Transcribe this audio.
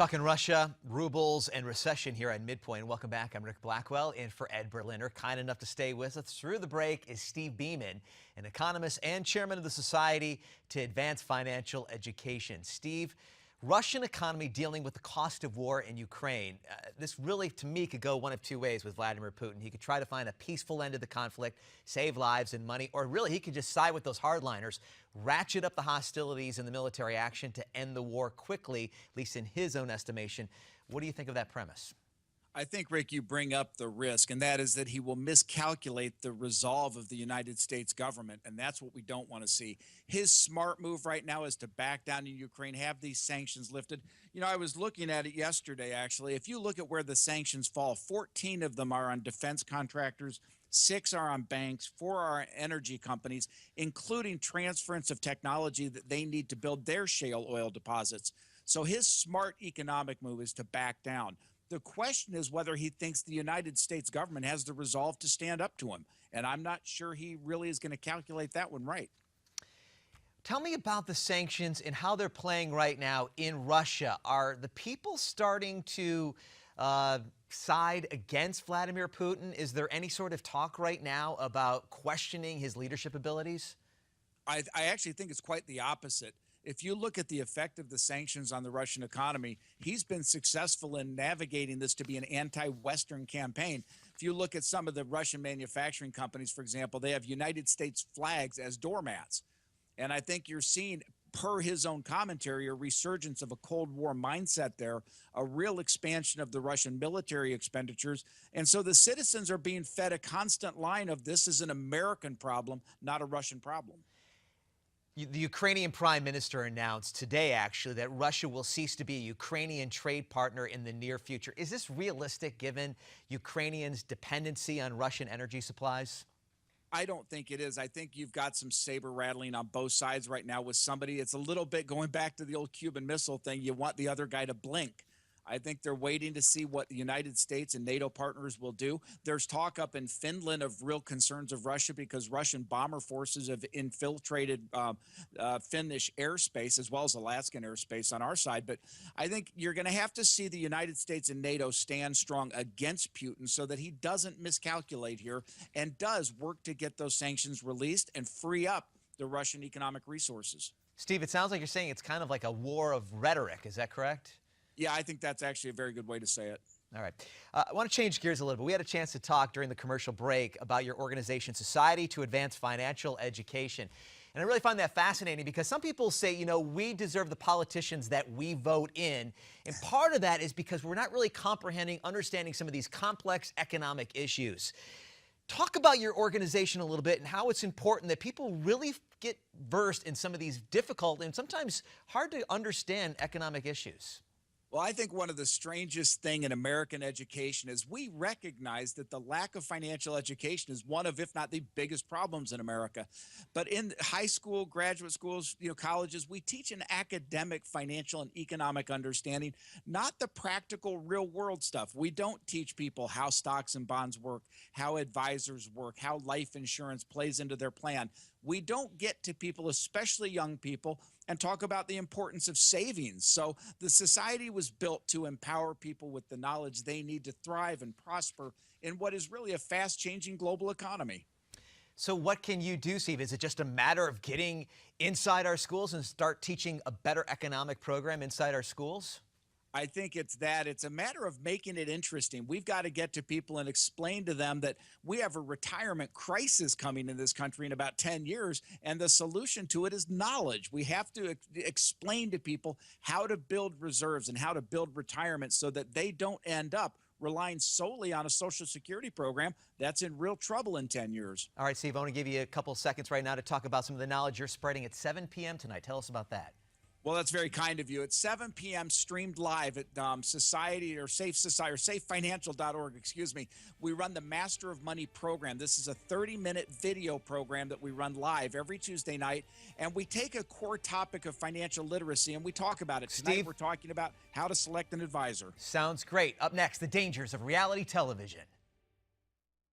Talking Russia, rubles, and recession here on Midpoint. Welcome back. I'm Rick Blackwell, in for Ed Berliner. Kind enough to stay with us through the break is Steve Beaman, an economist and chairman of the Society to Advance Financial Education. Steve, Russian economy dealing with the cost of war in Ukraine. This really, to me, could go one of two ways with Vladimir Putin. He could try to find a peaceful end to the conflict, save lives and money, or really he could just side with those hardliners, ratchet up the hostilities and the military action to end the war quickly, at least in his own estimation. What do you think of that premise? I think, Rick, you bring up the risk, and that is that he will miscalculate the resolve of the United States government, and that's what we don't want to see. His smart move right now is to back down in Ukraine, have these sanctions lifted. You know, I was looking at it yesterday, actually. If you look at where the sanctions fall, 14 of them are on defense contractors, 6 are on banks, 4 are on energy companies, including transference of technology that they need to build their shale oil deposits. So his smart economic move is to back down. The question is whether he thinks the United States government has the resolve to stand up to him. And I'm not sure he really is going to calculate that one right. Tell me about the sanctions and how they're playing right now in Russia. Are the people starting to side against Vladimir Putin? Is there any sort of talk right now about questioning his leadership abilities? I actually think it's quite the opposite. If you look at the effect of the sanctions on the Russian economy, he's been successful in navigating this to be an anti-Western campaign. If you look at some of the Russian manufacturing companies, for example, they have United States flags as doormats. And I think you're seeing, per his own commentary, a resurgence of a Cold War mindset there, a real expansion of the Russian military expenditures. And so the citizens are being fed a constant line of this is an American problem, not a Russian problem. The Ukrainian prime minister announced today, actually, that Russia will cease to be a Ukrainian trade partner in the near future. Is this realistic given Ukrainians' dependency on Russian energy supplies? I don't think it is. I think you've got some saber rattling on both sides right now with somebody. It's a little bit going back to the old Cuban Missile thing. You want the other guy to blink. I think they're waiting to see what the United States and NATO partners will do. There's talk up in Finland of real concerns of Russia because Russian bomber forces have infiltrated Finnish airspace as well as Alaskan airspace on our side. But I think you're going to have to see the United States and NATO stand strong against Putin so that he doesn't miscalculate here and does work to get those sanctions released and free up the Russian economic resources. Steve, it sounds like you're saying it's kind of like a war of rhetoric. Is that correct? Yeah, I think that's actually a very good way to say it. All right. I want to change gears a little bit. We had a chance to talk during the commercial break about your organization, Society to Advance Financial Education. And I really find that fascinating because some people say, you know, we deserve the politicians that we vote in. And part of that is because we're not really comprehending, understanding some of these complex economic issues. Talk about your organization a little bit and how it's important that people really get versed in some of these difficult and sometimes hard to understand economic issues. Well, I think one of the strangest thing in American education is we recognize that the lack of financial education is one of, if not the biggest problems in America. But in high school, graduate schools, colleges, we teach an academic financial and economic understanding, not the practical real world stuff. We don't teach people how stocks and bonds work, how advisors work, how life insurance plays into their plan. We don't get to people, especially young people, and talk about the importance of savings. So the society was built to empower people with the knowledge they need to thrive and prosper in what is really a fast-changing global economy. So what can you do, Steve? Is it just a matter of getting inside our schools and start teaching a better economic program inside our schools? I think it's that. It's a matter of making it interesting. We've got to get to people and explain to them that we have a retirement crisis coming in this country in about 10 years, and the solution to it is knowledge. We have to explain to people how to build reserves and how to build retirement so that they don't end up relying solely on a Social Security program that's in real trouble in 10 years. All right, Steve, I want to give you a couple seconds right now to talk about some of the knowledge you're spreading at 7 p.m. tonight. Tell us about that. Well, that's very kind of you. At 7 p.m. streamed live at safefinancial.org, excuse me. We run the Master of Money program. This is a 30-minute video program that we run live every Tuesday night, and we take a core topic of financial literacy and we talk about it. Tonight, Steve, we're talking about how to select an advisor. Sounds great. Up next, the dangers of reality television.